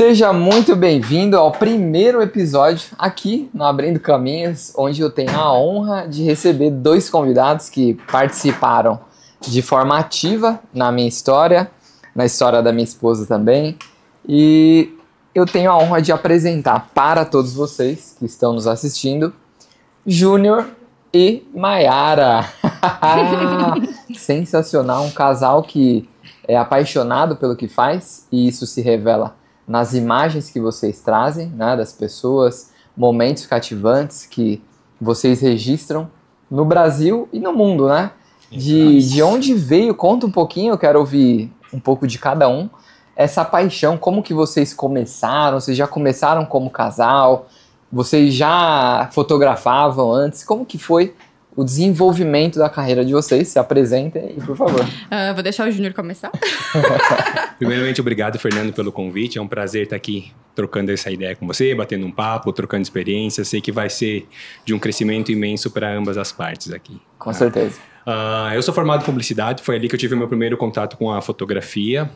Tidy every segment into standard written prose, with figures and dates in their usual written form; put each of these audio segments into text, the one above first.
Seja muito bem-vindo ao primeiro episódio aqui no Abrindo Caminhos, onde eu tenho a honra de receber dois convidados que participaram de forma ativa na minha história, na história da minha esposa também, e eu tenho a honra de apresentar para todos vocês que estão nos assistindo, Júnior e Maiara. Sensacional, um casal que é apaixonado pelo que faz, e isso se revela nas imagens que vocês trazem, né, das pessoas, momentos cativantes que vocês registram no Brasil e no mundo, né? De onde veio, conta um pouquinho, eu quero ouvir um pouco de cada um, essa paixão, como que vocês começaram, vocês já começaram como casal, vocês já fotografavam antes, como que foi o desenvolvimento da carreira de vocês? Se apresentem, por favor. Vou deixar o Júnior começar. Primeiramente, obrigado, Fernando, pelo convite. É um prazer estar aqui trocando essa ideia com você, batendo um papo, trocando experiências. Sei que vai ser de um crescimento imenso para ambas as partes aqui. Com certeza. Eu sou formado em publicidade, foi ali que eu tive o meu primeiro contato com a fotografia.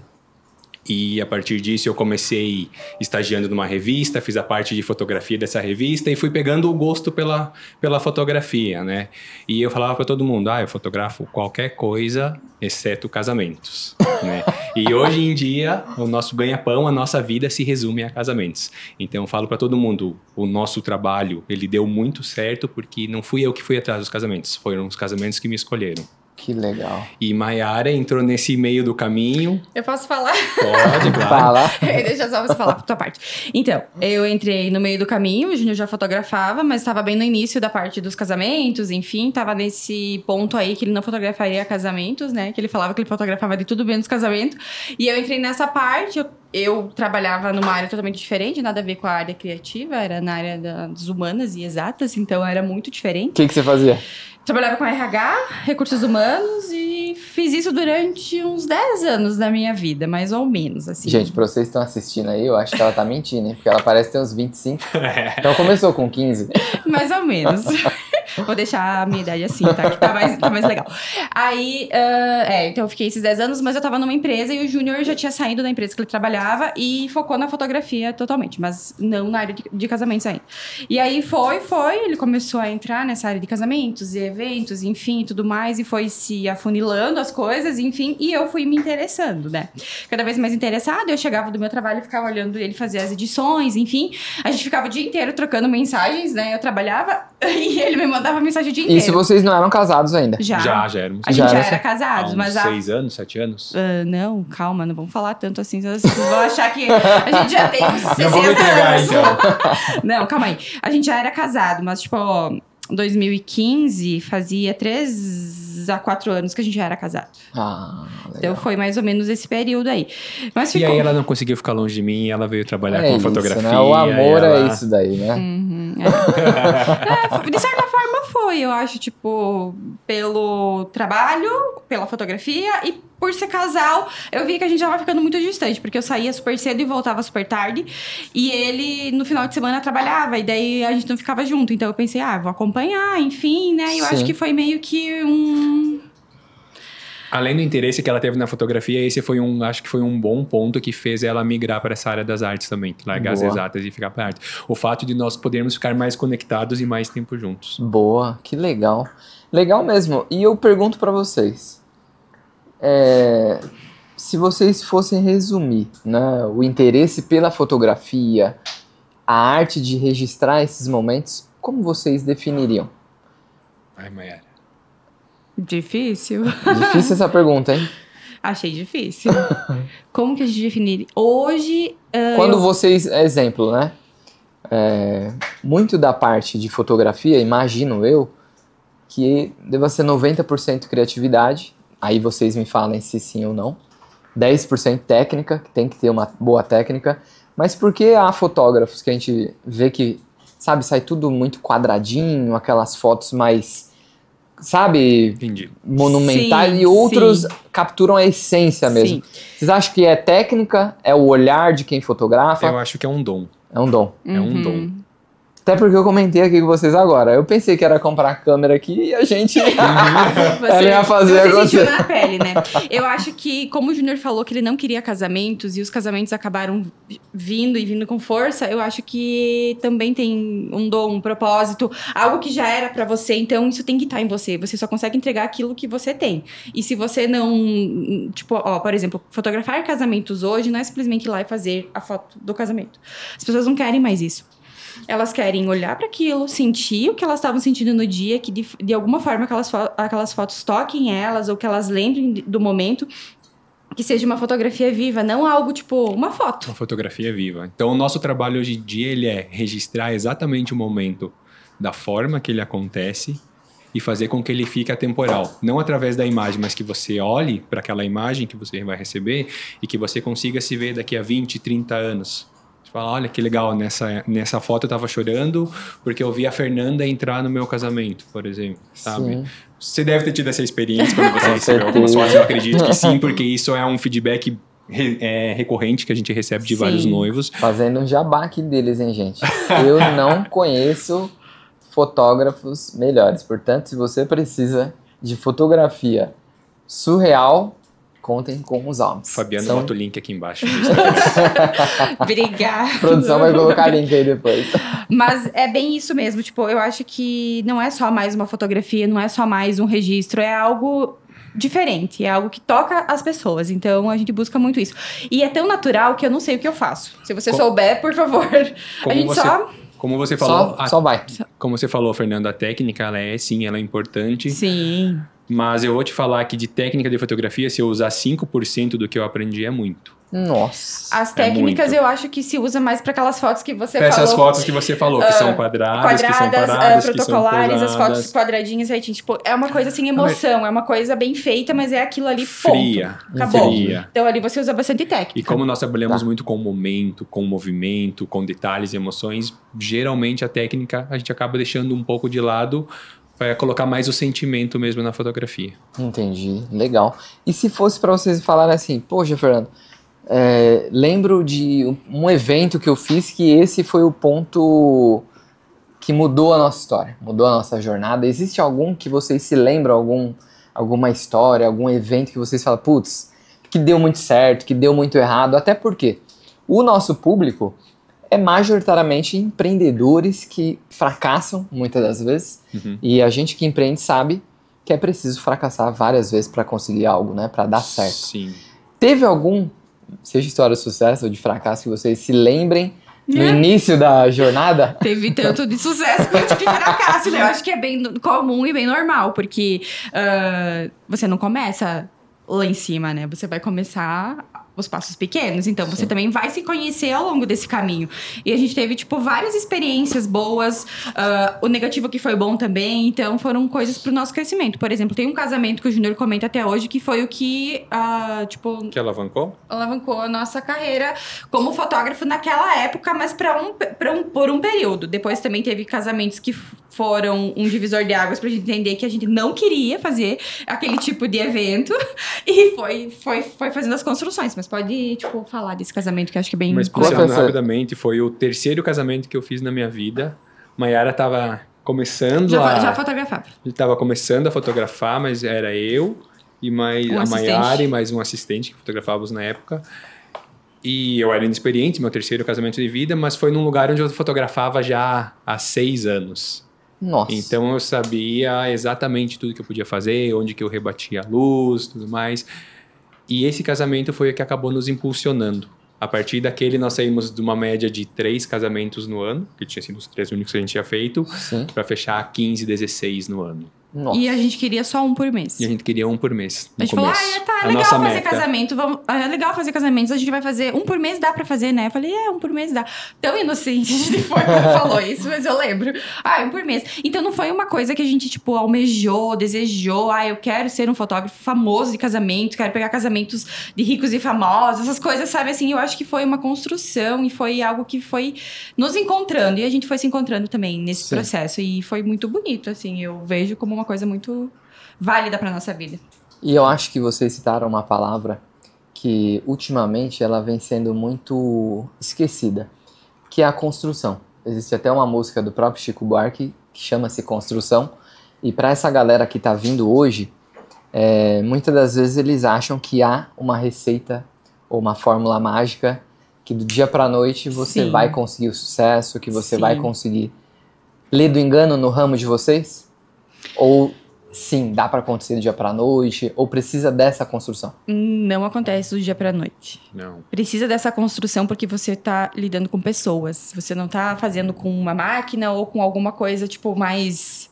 E a partir disso eu comecei estagiando numa revista, fiz a parte de fotografia dessa revista e fui pegando o gosto pela fotografia, né? E eu falava para todo mundo, eu fotografo qualquer coisa exceto casamentos, né? E hoje em dia o nosso ganha-pão, a nossa vida se resume a casamentos. Então eu falo para todo mundo, o nosso trabalho, ele deu muito certo porque não fui eu que fui atrás dos casamentos, foram os casamentos que me escolheram. Que legal. E Maiara entrou nesse meio do caminho. Eu posso falar? Pode, claro. Fala. Deixa só você falar pra tua parte. Então, eu entrei no meio do caminho, o Júnior já fotografava, mas estava bem no início da parte dos casamentos, enfim, tava nesse ponto aí que ele não fotografaria casamentos, né? Que ele falava que ele fotografava de tudo menos casamento. E eu entrei nessa parte, eu trabalhava numa área totalmente diferente, nada a ver com a área criativa, era na área das humanas e exatas, então era muito diferente. O que você fazia? Trabalhava com RH, recursos humanos, e fiz isso durante uns 10 anos da minha vida, mais ou menos, assim. Gente, pra vocês que estão assistindo aí, eu acho que ela tá mentindo, hein? Porque ela parece ter uns 25. Então começou com 15. Mais ou menos. Vou deixar a minha idade assim, tá? Que tá mais legal. Aí, então eu fiquei esses 10 anos, mas eu tava numa empresa e o Júnior já tinha saído da empresa que ele trabalhava e focou na fotografia totalmente, mas não na área de casamentos ainda. E aí ele começou a entrar nessa área de casamentos e eventos, enfim, e tudo mais, e foi se afunilando as coisas, enfim, e eu fui me interessando, né? Cada vez mais interessada, eu chegava do meu trabalho e ficava olhando ele fazer as edições, enfim, a gente ficava o dia inteiro trocando mensagens, né? Eu trabalhava e ele me mandava mensagem o dia inteiro. Isso vocês não eram casados ainda? Já éramos. A gente já era casados, há uns mas 6 anos, 7 anos? Não, calma, não vamos falar tanto assim, vocês vão achar que a gente já tem uns 60 não vou me entregar, anos. então. Não, calma aí. A gente já era casado, mas tipo, 2015 fazia 3 a 4 anos que a gente já era casado. Legal. Então foi mais ou menos esse período aí. Mas E aí ela não conseguiu ficar longe de mim, ela veio trabalhar com fotografia. Né? O amor é isso daí, né? De certa forma foi, eu acho, tipo, pelo trabalho, pela fotografia e por ser casal, eu vi que a gente já tava ficando muito distante, porque eu saía super cedo e voltava super tarde, e ele no final de semana trabalhava, e daí a gente não ficava junto, então eu pensei, vou acompanhar, enfim, né, e eu acho que foi meio que Além do interesse que ela teve na fotografia, esse foi acho que foi um bom ponto que fez ela migrar para essa área das artes também, largar as exatas e ficar para arte. O fato de nós podermos ficar mais conectados e mais tempo juntos. Boa, que legal. Legal mesmo. E eu pergunto para vocês, se vocês fossem resumir, né, o interesse pela fotografia, a arte de registrar esses momentos, como vocês definiriam? Ai, Maiara. Difícil. Difícil essa pergunta, hein? Achei difícil. Como que a gente definiria? Hoje... Quando vocês... Exemplo, né? Muito da parte de fotografia, imagino eu, que deva ser 90% criatividade. Aí vocês me falem se sim ou não. 10% técnica, que tem que ter uma boa técnica. Mas por que há fotógrafos que a gente vê que, sabe, sai tudo muito quadradinho, aquelas fotos mais... sabe, Entendi. Monumentais, e outros capturam a essência mesmo. Sim. Vocês acham que é técnica? É o olhar de quem fotografa? Eu acho que é um dom. É um dom. É um dom. Até porque eu comentei aqui com vocês agora. Eu pensei que era comprar a câmera aqui e a gente ela ia fazer você acontecer. sentiu na pele, né? Eu acho que, como o Júnior falou que ele não queria casamentos e os casamentos acabaram vindo com força, eu acho que também tem um dom, um propósito, algo que já era pra você, então isso tem que estar em você. Você só consegue entregar aquilo que você tem. E se você não, tipo, ó, por exemplo, fotografar casamentos hoje não é simplesmente ir lá e fazer a foto do casamento. As pessoas não querem mais isso. Elas querem olhar para aquilo, sentir o que elas estavam sentindo no dia, que de alguma forma aquelas fotos toquem elas ou que elas lembrem do momento, que seja uma fotografia viva, não algo tipo uma foto. Uma fotografia viva. Então, o nosso trabalho hoje em dia ele é registrar exatamente o momento da forma que ele acontece e fazer com que ele fique atemporal. Não através da imagem, mas que você olhe para aquela imagem que você vai receber e que você consiga se ver daqui a 20, 30 anos. Fala, olha que legal, nessa foto eu tava chorando porque eu vi a Fernanda entrar no meu casamento, por exemplo, sabe? Sim. Você deve ter tido essa experiência quando você recebeu algumas fotos, eu acredito que sim, porque isso é um feedback recorrente que a gente recebe de vários noivos. Fazendo um jabá aqui deles, hein, gente? Eu não conheço fotógrafos melhores, portanto, se você precisa de fotografia surreal, contem com os homens. Fabiano, bota o link aqui embaixo. Obrigada. A produção vai colocar link aí depois. Mas é bem isso mesmo, tipo, eu acho que não é só mais uma fotografia, não é só mais um registro, é algo diferente, é algo que toca as pessoas, então a gente busca muito isso. E é tão natural que eu não sei o que eu faço. Se você souber, por favor, a gente só... Como você falou... Só vai. Como você falou, Fernando, a técnica, ela é importante. Sim. Mas eu vou te falar que de técnica de fotografia, se eu usar 5% do que eu aprendi, é muito. Nossa. As técnicas eu acho que se usa mais para aquelas fotos que você falou. falou. Essas fotos que você falou, que são quadradas, que são paradas, protocolares, que as fotos quadradinhas, aí, tipo, é uma coisa sem emoção, é uma coisa bem feita, mas é aquilo ali, fria, ponto. Acabou. Fria. Então ali você usa bastante técnica. E como nós trabalhamos muito com o momento, com o movimento, com detalhes e emoções, geralmente a técnica a gente acaba deixando um pouco de lado para colocar mais o sentimento mesmo na fotografia. Entendi, legal. E se fosse para vocês falarem assim, poxa, Fernando, lembro de um evento que eu fiz que esse foi o ponto que mudou a nossa história, mudou a nossa jornada. Existe algum que vocês se lembram, alguma história, algum evento que vocês falam, putz, que deu muito certo, que deu muito errado? Até porque o nosso público é majoritariamente empreendedores que fracassam muitas das vezes. E a gente que empreende sabe que é preciso fracassar várias vezes para conseguir algo, né? Para dar certo. Sim. Teve algum, seja história de sucesso ou de fracasso, que vocês se lembrem no início da jornada? Teve tanto de sucesso quanto de fracasso, né? Eu acho que é bem comum e bem normal, porque você não começa lá em cima, né? Você vai começar os passos pequenos, então você também vai se conhecer ao longo desse caminho. E a gente teve, tipo, várias experiências boas, o negativo que foi bom também, então foram coisas pro nosso crescimento. Por exemplo, tem um casamento que o Júnior comenta até hoje, que foi o que, tipo... Que alavancou? Alavancou a nossa carreira como fotógrafo naquela época, mas por um período. Depois também teve casamentos que foram um divisor de águas pra gente entender que a gente não queria fazer aquele tipo de evento. E foi fazendo as construções. Mas pode, tipo, falar desse casamento que eu acho que é bem... Mas pensando rapidamente, foi o terceiro casamento que eu fiz na minha vida. Maiara tava começando já fotografava. Ele tava começando a fotografar, mas era eu e mais a Maiara e mais um assistente que fotografávamos na época. E eu era inexperiente, meu terceiro casamento de vida, mas foi num lugar onde eu fotografava já há 6 anos. Nossa. Então eu sabia exatamente tudo que eu podia fazer, onde que eu rebatia a luz, tudo mais. E esse casamento foi o que acabou nos impulsionando. A partir daquele nós saímos de uma média de 3 casamentos no ano, que tinha sido os 3 únicos que a gente tinha feito, para fechar 15, 16 no ano. Nossa. E a gente queria só um por mês. E a gente queria um por mês. A gente falou, é legal fazer casamento. É legal fazer casamentos, a gente vai fazer um por mês, dá pra fazer, né? Eu falei, um por mês dá. Tão inocente a gente foi quando falou isso, mas eu lembro. Um por mês. Então não foi uma coisa que a gente, tipo, almejou, desejou. Eu quero ser um fotógrafo famoso de casamento, quero pegar casamentos de ricos e famosos, essas coisas, sabe? Assim, eu acho que foi uma construção e foi algo que foi nos encontrando. E a gente foi se encontrando também nesse processo. E foi muito bonito, assim. Eu vejo como uma coisa muito válida para nossa vida. E eu acho que vocês citaram uma palavra que ultimamente ela vem sendo muito esquecida, que é a construção. existe até uma música do próprio Chico Buarque que chama-se Construção. E para essa galera que está vindo hoje, muitas das vezes eles acham que há uma receita ou uma fórmula mágica que do dia para a noite você Sim. vai conseguir o sucesso, que você Sim. vai conseguir ler do engano no ramo de vocês? Ou sim, dá para acontecer do dia para a noite? Ou precisa dessa construção? Não acontece do dia pra noite. Não. Precisa dessa construção porque você tá lidando com pessoas. Você não tá fazendo com uma máquina ou com alguma coisa, tipo, mais...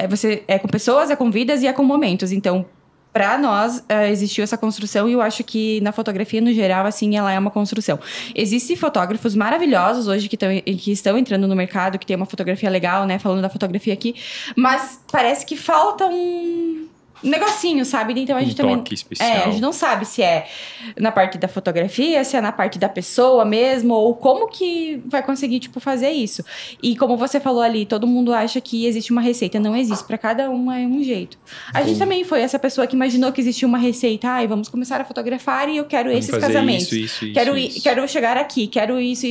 você é com pessoas, é com vidas e é com momentos. Então, pra nós, existiu essa construção e eu acho que na fotografia, no geral, assim, ela é uma construção. Existem fotógrafos maravilhosos hoje que estão entrando no mercado, que tem uma fotografia legal, né? Falando da fotografia aqui. Mas parece que falta um negocinho, sabe? Então a gente também... toque especial. a gente não sabe se é na parte da fotografia, se é na parte da pessoa mesmo, ou como que vai conseguir, tipo, fazer isso. E como você falou ali, todo mundo acha que existe uma receita. Não existe. Pra cada uma é um jeito. A gente também foi essa pessoa que imaginou que existia uma receita. Ai, vamos começar a fotografar e eu quero Vamos esses fazer casamentos. isso. Quero chegar aqui, quero isso.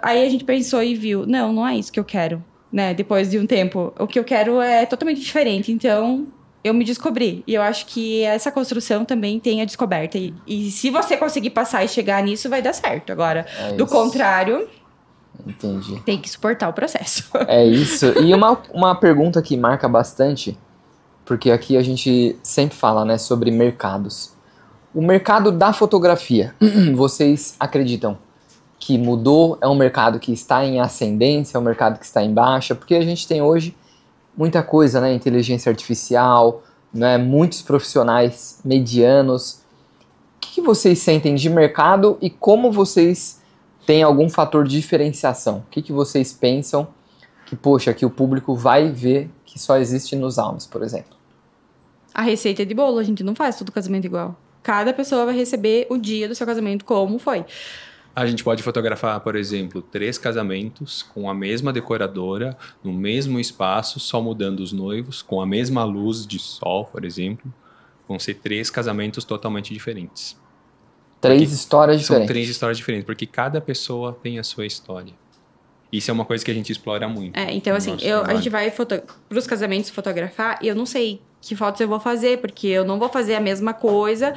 Aí a gente pensou e viu, não é isso que eu quero, né? Depois de um tempo, o que eu quero é totalmente diferente. Então, eu me descobri. E eu acho que essa construção também tem a descoberta. E se você conseguir passar e chegar nisso, vai dar certo. Agora, do contrário, Entendi. tem que suportar o processo. É isso. E uma pergunta que marca bastante, porque aqui a gente sempre fala, né, sobre mercados. O mercado da fotografia, vocês acreditam que mudou? É um mercado que está em ascendência? É um mercado que está em baixa? Porque a gente tem hoje muita coisa, né? Inteligência artificial, né? Muitos profissionais medianos. O que vocês sentem de mercado e como vocês têm algum fator de diferenciação? O que vocês pensam que, poxa, que o público vai ver que só existe nos Almes, por exemplo? A receita é de bolo, a gente não faz todo casamento igual. Cada pessoa vai receber o dia do seu casamento como foi. A gente pode fotografar, por exemplo, 3 casamentos com a mesma decoradora, no mesmo espaço, só mudando os noivos, com a mesma luz de sol, por exemplo. Vão ser 3 casamentos totalmente diferentes. 3 histórias diferentes. São 3 histórias diferentes, porque cada pessoa tem a sua história. Isso é uma coisa que a gente explora muito. Então assim, a gente vai pros casamentos fotografar e eu não sei que fotos eu vou fazer, porque eu não vou fazer a mesma coisa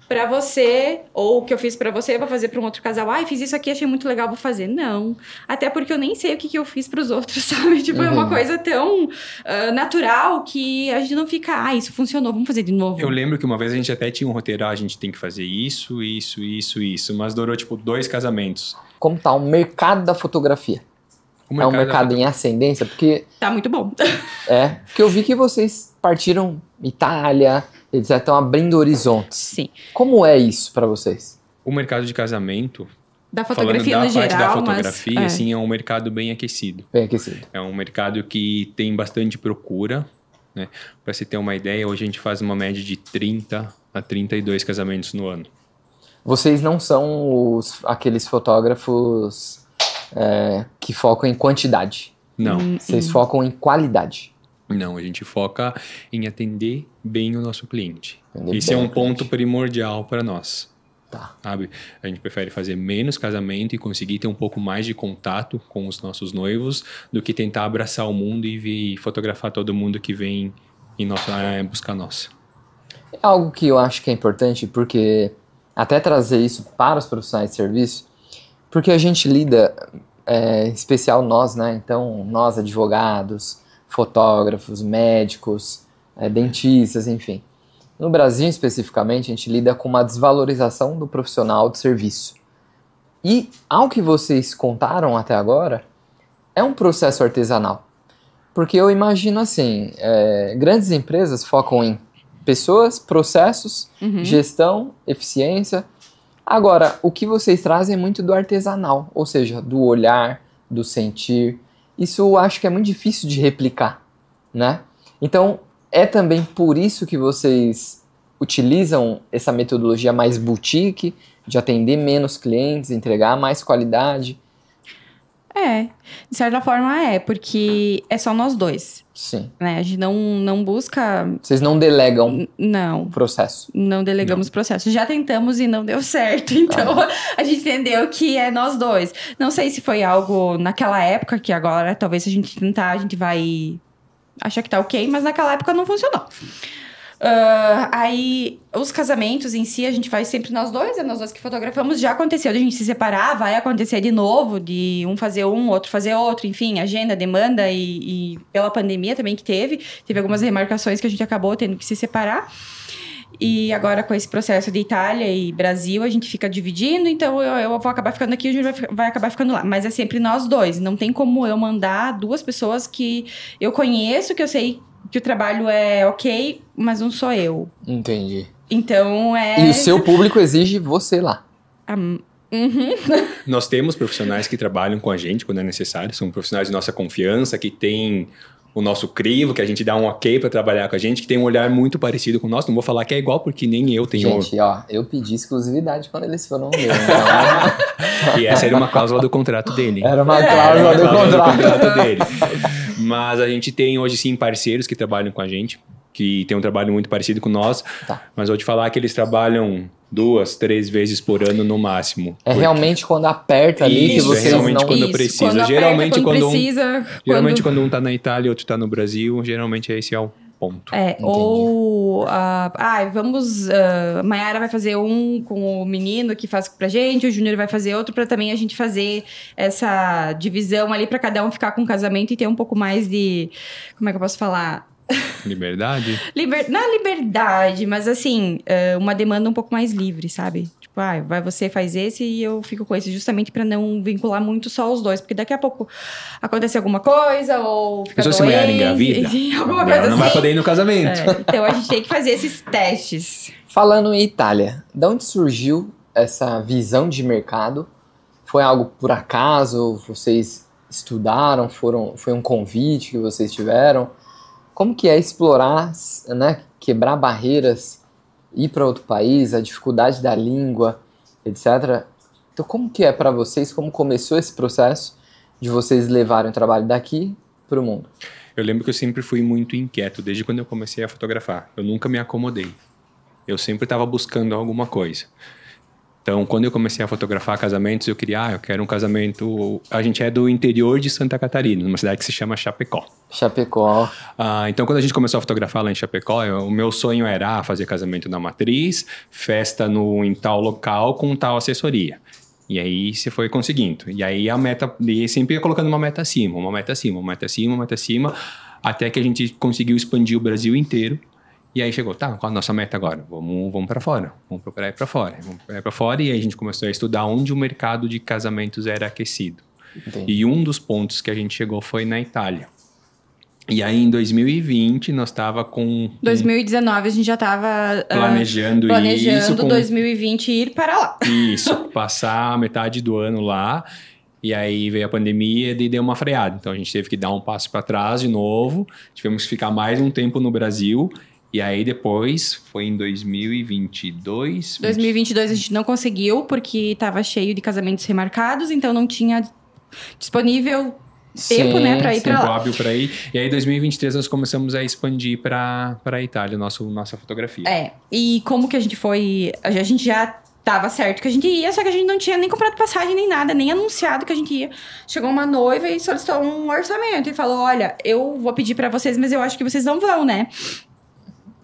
pra você, ou o que eu fiz pra você, eu vou fazer pra um outro casal. Ai, fiz isso aqui, achei muito legal, vou fazer. Não. Até porque eu nem sei o que eu fiz pros outros, sabe? Tipo, é uma coisa tão natural que a gente não fica, isso funcionou, vamos fazer de novo. Eu lembro que uma vez a gente até tinha um roteiro, a gente tem que fazer isso, mas durou, 2 casamentos. Como tá o mercado da fotografia? É um mercado em ascendência? Porque... Tá muito bom. Porque eu vi que vocês partiram Itália, eles já estão abrindo horizontes. Sim. Como é isso para vocês? O mercado de casamento, da fotografia falando da no parte geral, da fotografia, mas, assim, é um mercado bem aquecido. Bem aquecido. É um mercado que tem bastante procura, né? Para você ter uma ideia, hoje a gente faz uma média de 30 a 32 casamentos no ano. Vocês não são aqueles fotógrafos que focam em quantidade. Não. Vocês focam em qualidade. Não, a gente foca em atender bem o nosso cliente. Atender Esse bem é um o cliente. ponto primordial para nós. Tá. Sabe? A gente prefere fazer menos casamento e conseguir ter um pouco mais de contato com os nossos noivos do que tentar abraçar o mundo e fotografar todo mundo que vem buscar nós. É algo que eu acho que é importante, porque até trazer isso para os profissionais de serviço, porque a gente lida, em especial nós, né? Então, nós advogados, fotógrafos, médicos, dentistas, enfim. No Brasil, especificamente, a gente lida com uma desvalorização do profissional de serviço. E, ao que vocês contaram até agora, é um processo artesanal. Porque eu imagino assim, grandes empresas focam em pessoas, processos, gestão, eficiência. Agora, o que vocês trazem é muito do artesanal, ou seja, do olhar, do sentir. Isso eu acho que é muito difícil de replicar, né? Então, é também por isso que vocês utilizam essa metodologia mais boutique, de atender menos clientes, entregar mais qualidade. De certa forma porque é só nós dois, Sim. né? A gente não busca... Vocês não delegam Não. o processo. Não delegamos processo. Já tentamos e não deu certo. Então, a gente entendeu que é nós dois. Não sei se foi algo naquela época, que agora, talvez, se a gente tentar, a gente vai achar que tá ok, mas naquela época não funcionou. Aí, os casamentos em si, a gente faz sempre nós dois, é nós dois que fotografamos. Já aconteceu de a gente se separar, vai acontecer de novo, de um fazer um, outro fazer outro, enfim, agenda, demanda e pela pandemia também que teve algumas remarcações que a gente acabou tendo que se separar. E agora, com esse processo de Itália e Brasil, a gente fica dividindo, então eu vou acabar ficando aqui e o Júnior vai acabar ficando lá. Mas é sempre nós dois, não tem como eu mandar duas pessoas que eu conheço, que eu sei que o trabalho é ok, mas não sou eu. Entendi. Então E o seu público exige você lá. Nós temos profissionais que trabalham com a gente quando é necessário, são profissionais de nossa confiança, que têm o nosso crivo, que a gente dá um ok para trabalhar com a gente, que tem um olhar muito parecido com o nosso. Não vou falar que é igual, porque nem eu tenho... Gente, eu pedi exclusividade quando eles foram ver. Então... E essa era uma cláusula do contrato dele. Era uma cláusula do contrato dele. Mas a gente tem hoje sim parceiros que trabalham com a gente, que tem um trabalho muito parecido com nós. Tá. Mas vou te falar que eles trabalham 2, 3 vezes por ano no máximo. É realmente quando aperta ali que vocês realmente não... quando precisa. Quando Geralmente aperta, precisa, geralmente quando um tá na Itália e outro tá no Brasil, geralmente esse é o ponto. Ou... vamos... Maiara vai fazer um com o menino que faz pra gente, o Júnior vai fazer outro pra também a gente fazer essa divisão ali pra cada um ficar com o casamento e ter um pouco mais de... Como é que eu posso falar? Liberdade? Não é liberdade, mas assim, uma demanda um pouco mais livre, sabe? Tipo, vai você faz esse e eu fico com esse, justamente pra não vincular muito só os dois, porque daqui a pouco acontece alguma coisa ou fica doente, se mulher engravida, alguma coisa não assim. vai poder ir no casamento. Então a gente tem que fazer esses testes. Falando em Itália, de onde surgiu essa visão de mercado? Foi algo por acaso? Vocês estudaram? Foi um convite que vocês tiveram? Como que é explorar, né, quebrar barreiras, ir para outro país, a dificuldade da língua, etc. Então, como que é para vocês, como começou esse processo de vocês levarem o trabalho daqui para o mundo? Eu lembro que eu sempre fui muito inquieto, desde quando eu comecei a fotografar. Eu nunca me acomodei. Eu sempre estava buscando alguma coisa. Então, quando eu comecei a fotografar casamentos, eu queria, eu quero um casamento... A gente é do interior de Santa Catarina, numa cidade que se chama Chapecó. Chapecó. Então, quando a gente começou a fotografar lá em Chapecó, o meu sonho era fazer casamento na matriz, festa em tal local com tal assessoria. E aí, você foi conseguindo. E aí, a meta... E sempre ia colocando uma meta acima, uma meta acima, uma meta acima, uma meta acima, até que a gente conseguiu expandir o Brasil inteiro. E aí chegou, qual a nossa meta agora? Vamos para fora, vamos procurar ir para fora. Vamos procurar ir para fora e aí a gente começou a estudar onde o mercado de casamentos era aquecido. Entendi. E um dos pontos que a gente chegou foi na Itália. E aí em 2020 nós estava com... 2019 a gente já estava planejando isso. 2020 ir para lá. Isso, passar a metade do ano lá. E aí veio a pandemia e deu uma freada. Então a gente teve que dar um passo para trás de novo. Tivemos que ficar mais um tempo no Brasil. E aí depois, foi em 2022... 2022 a gente não conseguiu, porque estava cheio de casamentos remarcados, então não tinha disponível tempo, né, para ir para lá. Tempo hábil para ir. E aí em 2023 nós começamos a expandir para a Itália, nossa fotografia. E como que a gente foi... A gente já... Tava certo que a gente ia, só que a gente não tinha nem comprado passagem nem nada, nem anunciado que a gente ia. Chegou uma noiva e solicitou um orçamento e falou, olha, eu vou pedir para vocês, mas eu acho que vocês não vão, né?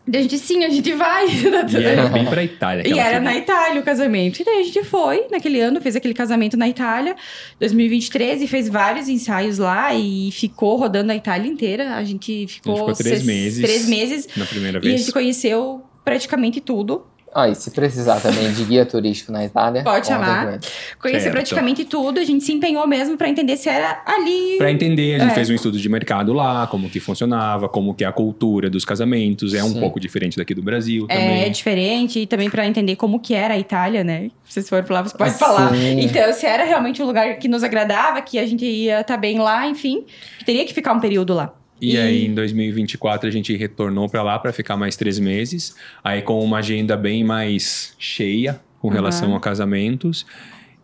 Daí a gente, sim, a gente vai. E era bem pra Itália. E era na Itália o casamento. E daí a gente foi, naquele ano, fez aquele casamento na Itália, 2023, e fez vários ensaios lá e ficou rodando a Itália inteira. A gente ficou 3 meses. 3 meses. Na primeira vez. E a gente conheceu praticamente tudo. E se precisar também de guia turístico na Itália... Pode chamar. Conhecer praticamente tudo. A gente se empenhou mesmo para entender se era ali... Para entender, a gente fez um estudo de mercado lá, como que funcionava, como que é a cultura dos casamentos. É um pouco diferente daqui do Brasil também. É diferente. E também para entender como que era a Itália, né? Se vocês forem lá, você pode falar. Então, se era realmente um lugar que nos agradava, que a gente ia estar bem lá, enfim. Teria que ficar um período lá. E aí, em 2024, a gente retornou para lá para ficar mais 3 meses. Aí, com uma agenda bem mais cheia com relação a casamentos.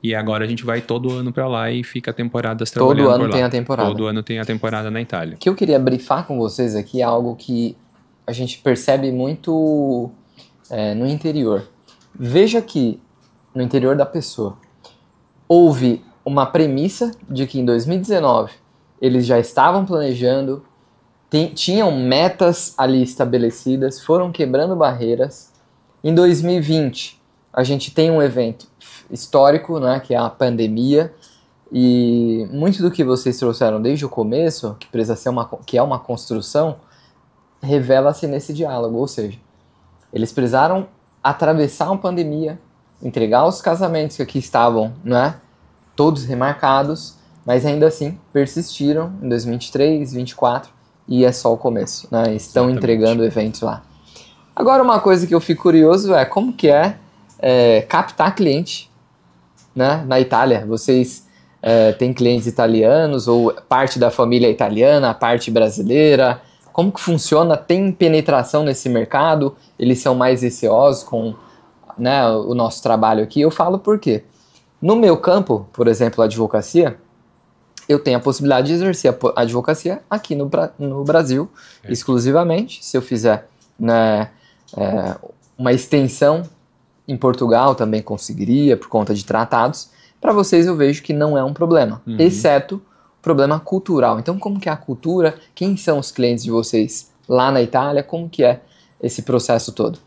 E agora a gente vai todo ano para lá e fica temporadas trabalhando Todo ano por lá. tem a temporada. Todo ano tem a temporada na Itália. O que eu queria brifar com vocês aqui é algo que a gente percebe muito no interior. Veja que no interior da pessoa houve uma premissa de que em 2019 eles já estavam planejando, tinham metas ali estabelecidas, foram quebrando barreiras. Em 2020 a gente tem um evento histórico, né, que é a pandemia, e muito do que vocês trouxeram desde o começo, que precisa ser que é uma construção, revela-se nesse diálogo, ou seja, eles precisaram atravessar uma pandemia, entregar os casamentos que aqui estavam, né, todos remarcados, mas ainda assim persistiram em 2023, 2024, e é só o começo, né, estão Exatamente. entregando eventos lá. Agora, uma coisa que eu fico curioso é como que é captar cliente, né, na Itália. Vocês têm clientes italianos ou parte da família italiana, a parte brasileira? Como que funciona? Tem penetração nesse mercado? Eles são mais receosos com, né, o nosso trabalho aqui? Eu falo por quê? No meu campo, por exemplo, a advocacia, eu tenho a possibilidade de exercer a advocacia aqui no Brasil, exclusivamente. Se eu fizer, né, uma extensão em Portugal, também conseguiria, por conta de tratados. Para vocês eu vejo que não é um problema, exceto o problema cultural. Então, como que é a cultura? Quem são os clientes de vocês lá na Itália? Como que é esse processo todo?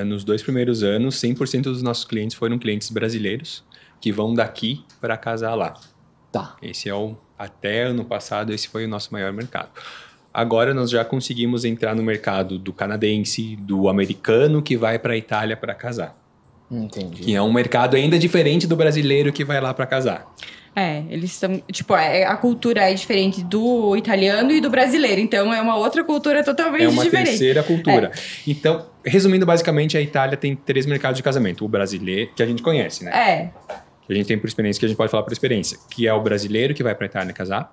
Nos 2 primeiros anos, 100% dos nossos clientes foram clientes brasileiros que vão daqui para casar lá. Tá. Até ano passado, esse foi o nosso maior mercado. Agora nós já conseguimos entrar no mercado do canadense, do americano que vai para a Itália para casar. Entendi. Que é um mercado ainda diferente do brasileiro que vai lá para casar. Eles estão... Tipo, a cultura é diferente do italiano e do brasileiro. Então, é uma outra cultura totalmente diferente. É uma terceira cultura. Então, resumindo, basicamente, a Itália tem 3 mercados de casamento. O brasileiro, que a gente conhece, né? Que a gente tem por experiência, que a gente pode falar por experiência. Que é o brasileiro que vai para a Itália casar.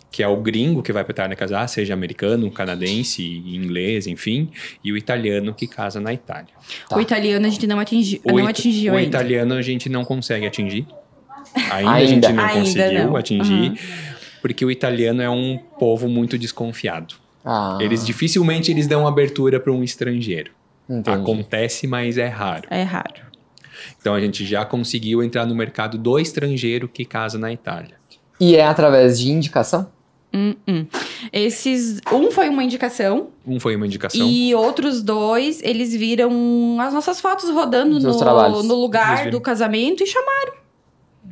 Que é o gringo que vai para a Itália casar, seja americano, canadense, inglês, enfim. E o italiano que casa na Itália. Tá. O italiano a gente não atingiu ainda. O italiano a gente não consegue atingir. Ainda a gente não conseguiu atingir. Porque o italiano é um povo muito desconfiado. Eles dificilmente dão abertura para um estrangeiro. Entendi. Acontece, mas é raro. É raro. Então a gente já conseguiu entrar no mercado do estrangeiro que casa na Itália. E é através de indicação? Um foi uma indicação. E outros 2, eles viram as nossas fotos rodando no lugar do casamento e chamaram.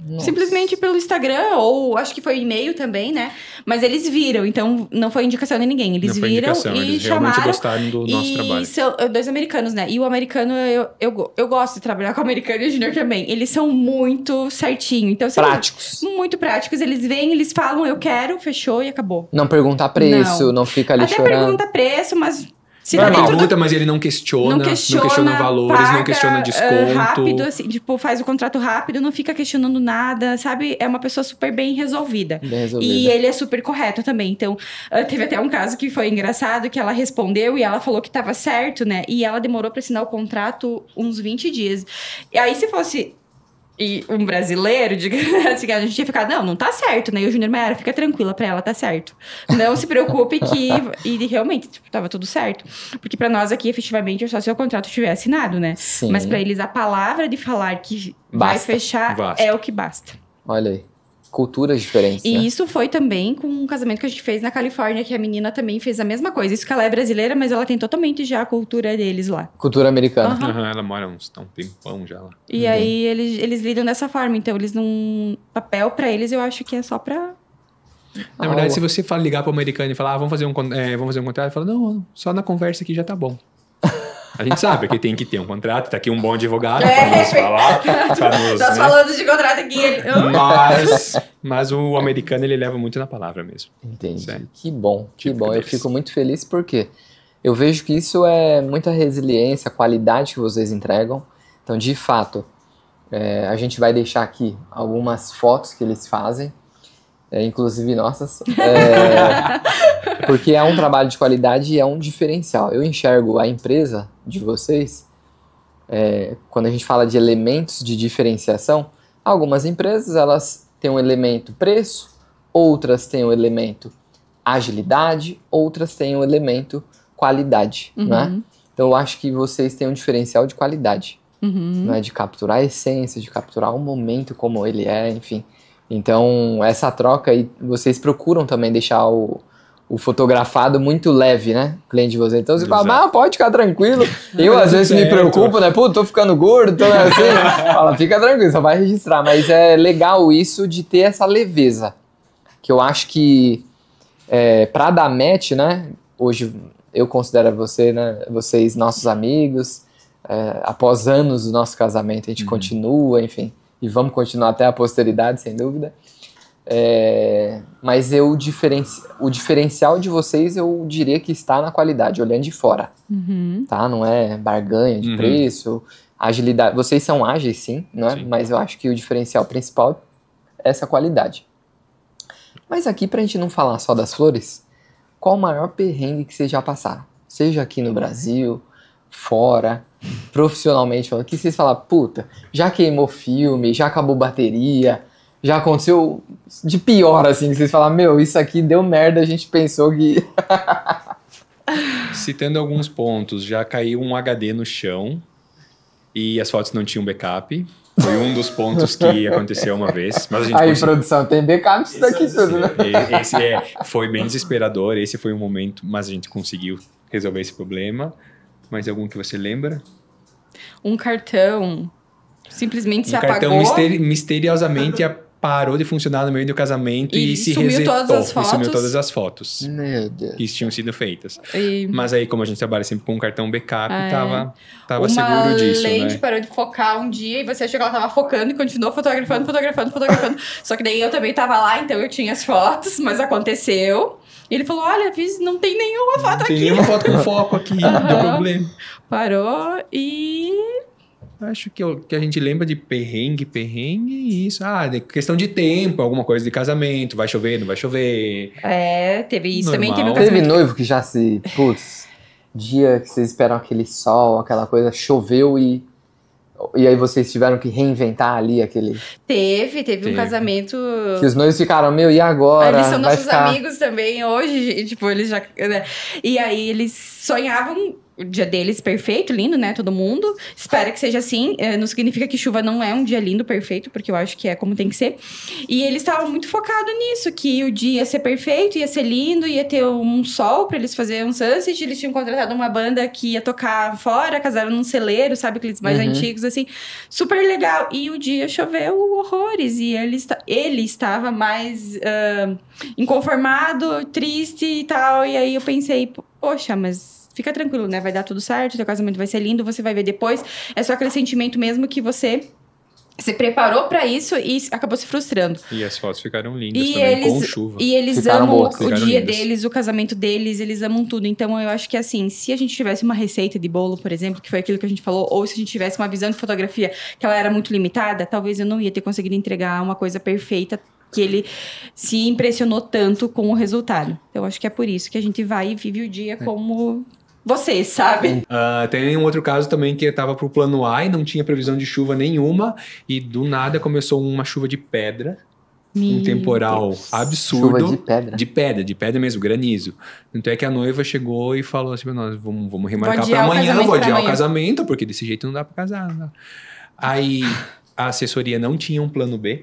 Nossa. Simplesmente pelo Instagram, ou acho que foi e-mail também, né? Mas eles viram, então não foi indicação de ninguém. Eles viram e eles chamaram. Realmente gostaram do nosso trabalho. São 2 americanos, né? E o americano, eu gosto de trabalhar com o americano e o junior também. Eles são muito certinho. Então, práticos. Muito práticos. Eles vêm, eles falam, eu quero, fechou e acabou. Não pergunta preço, não fica ali Até chorando. Pergunta preço, mas... Se pergunta, mas ele não questiona valores, paga, não questiona desconto. Rápido, assim, tipo, faz o contrato rápido, não fica questionando nada, sabe? É uma pessoa super bem resolvida. E ele é super correto também. Então, teve até um caso que foi engraçado, que ela respondeu e ela falou que tava certo, né? E ela demorou pra assinar o contrato uns 20 dias. E aí, se fosse... E um brasileiro, assim, a gente tinha ficado, não tá certo, né? E o Júnior Maiara, fica tranquila, pra ela tá certo. Não se preocupe que... E realmente, tipo, tava tudo certo. Porque pra nós aqui, efetivamente, só se o contrato tiver assinado, né? Sim. Mas pra eles, a palavra de falar que vai fechar é o que basta. Olha aí. Culturas diferentes, E né? isso foi também com um casamento que a gente fez na Califórnia, que a menina também fez a mesma coisa. Isso que ela é brasileira, mas ela tem totalmente já a cultura deles lá. Cultura americana. Ela mora um tempão já lá. E aí, eles lidam dessa forma. Então, eles não... Papel pra eles, eu acho que é só pra... Na verdade, se você ligar pro americano e falar, vamos fazer um contrato, ele fala, não, só na conversa aqui já tá bom. A gente sabe que tem que ter um contrato, tá aqui um bom advogado pra nos falar. Nós falando de contrato aqui. Mas o americano, ele leva muito na palavra mesmo. Entendi. Sério. Que bom. Eu fico muito feliz porque eu vejo que isso é muita resiliência, qualidade que vocês entregam. Então, de fato, a gente vai deixar aqui algumas fotos que eles fazem. Inclusive nossas, porque é um trabalho de qualidade e é um diferencial. Eu enxergo a empresa de vocês, quando a gente fala de elementos de diferenciação, Algumas empresas, elas têm um elemento preço, outras têm um elemento agilidade, outras têm um elemento qualidade, né? Então, eu acho que vocês têm um diferencial de qualidade, né? De capturar a essência, de capturar o momento como ele é, enfim. Então, essa troca aí, vocês procuram também deixar o fotografado muito leve, né? O cliente de vocês. Então, você fala, pode ficar tranquilo. Eu, às vezes, me preocupo, né? Pô, tô ficando gordo, tô assim. Fala, fica tranquilo, só vai registrar. Mas é legal isso de ter essa leveza. Que eu acho que pra dar match, né? Hoje eu considero vocês nossos amigos. Após anos do nosso casamento, a gente continua, enfim. E vamos continuar até a posteridade, sem dúvida. Mas o diferencial de vocês, eu diria que está na qualidade, olhando de fora. Tá? Não é barganha de preço, agilidade. Vocês são ágeis, sim, não é? Sim. Mas eu acho que o diferencial principal é essa qualidade. Mas aqui, pra gente não falar só das flores, qual o maior perrengue que vocês já passaram? Seja aqui no Brasil, fora, profissionalmente falando, que vocês falam, puta, já queimou filme, já acabou bateria, já aconteceu de pior, assim, que vocês falam, meu, isso aqui deu merda, a gente pensou que... Citando alguns pontos, já caiu um HD no chão e as fotos não tinham backup. Foi um dos pontos que aconteceu uma vez. Mas a gente aí, produção, tem backup isso daqui tudo, né? Esse foi bem desesperador, esse foi um momento, mas a gente conseguiu resolver esse problema. Mais algum que você lembra? Um cartão simplesmente se apagou. Um cartão misteriosamente parou de funcionar no meio do casamento e se resetou. E sumiu todas as fotos. Meu Deus. Que tinham sido feitas. Mas aí, como a gente trabalha sempre com um cartão backup, tava seguro disso, né? Uma lente parou de focar um dia e você achou que ela tava focando e continuou fotografando. Só que daí eu também tava lá, então eu tinha as fotos, mas aconteceu. E ele falou, olha, não tem nenhuma foto aqui. Não tem nenhuma foto com foco aqui, não deu problema. Parou e... Acho que a gente lembra de perrengue e isso. De questão de tempo, alguma coisa de casamento. Vai chover, não vai chover. Teve isso. Normal. Também teve um casamento. Teve noivo que já se... Putz, dia que vocês esperam aquele sol, aquela coisa, choveu e aí vocês tiveram que reinventar ali aquele... Teve um casamento... Que os noivos ficaram, meu, e agora? Eles são nossos amigos também hoje, tipo, eles já... Né? E aí eles sonhavam... O dia deles perfeito, lindo, né? Todo mundo espera que seja assim. Não significa que chuva não é um dia lindo, perfeito, porque eu acho que é como tem que ser. E eles estavam muito focados nisso, que o dia ia ser perfeito, ia ser lindo, ia ter um sol pra eles fazerem um sunset. Eles tinham contratado uma banda que ia tocar fora, casaram num celeiro, sabe? Aqueles mais antigos, assim. Super legal. E o dia choveu horrores. E ele estava mais inconformado, triste e tal. E aí eu pensei, poxa, mas... Fica tranquilo, né? Vai dar tudo certo, teu casamento vai ser lindo, você vai ver depois. É só aquele sentimento mesmo que você se preparou pra isso e acabou se frustrando. E as fotos ficaram lindas também, com chuva. E eles ficaram amam boas, o dia lindas. deles, o casamento deles, eles amam tudo. Então, eu acho que assim, se a gente tivesse uma receita de bolo, por exemplo, que foi aquilo que a gente falou, ou se a gente tivesse uma visão de fotografia que ela era muito limitada, talvez eu não ia ter conseguido entregar uma coisa perfeita que ele se impressionou tanto com o resultado. Então, acho que é por isso que a gente vai e vive o dia como... Vocês, sabe? Tem um outro caso também que estava pro plano A e não tinha previsão de chuva nenhuma. E do nada começou uma chuva de pedra. Um temporal absurdo. Chuva de pedra? De pedra mesmo, granizo. Tanto é que a noiva chegou e falou assim, nós vamos remarcar Vou para amanhã, vou adiar o amanhã. casamento, porque desse jeito não dá para casar. Não. Aí a assessoria não tinha um plano B.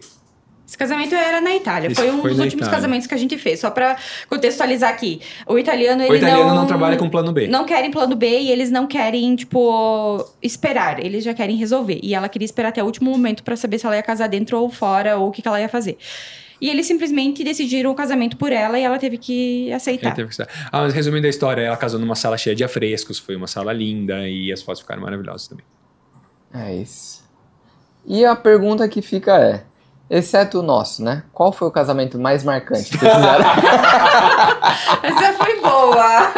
Esse casamento era na Itália. Foi um dos últimos casamentos que a gente fez. Só pra contextualizar aqui. O italiano não trabalha com plano B. Não querem plano B e eles não querem, tipo, esperar. Eles já querem resolver. E ela queria esperar até o último momento pra saber se ela ia casar dentro ou fora, ou o que ela ia fazer. E eles simplesmente decidiram o casamento por ela e ela teve que aceitar. Mas resumindo a história, ela casou numa sala cheia de afrescos. Foi uma sala linda e as fotos ficaram maravilhosas também. É isso. E a pergunta que fica é... Exceto o nosso, né? Qual foi o casamento mais marcante que vocês fizeram? Essa foi boa!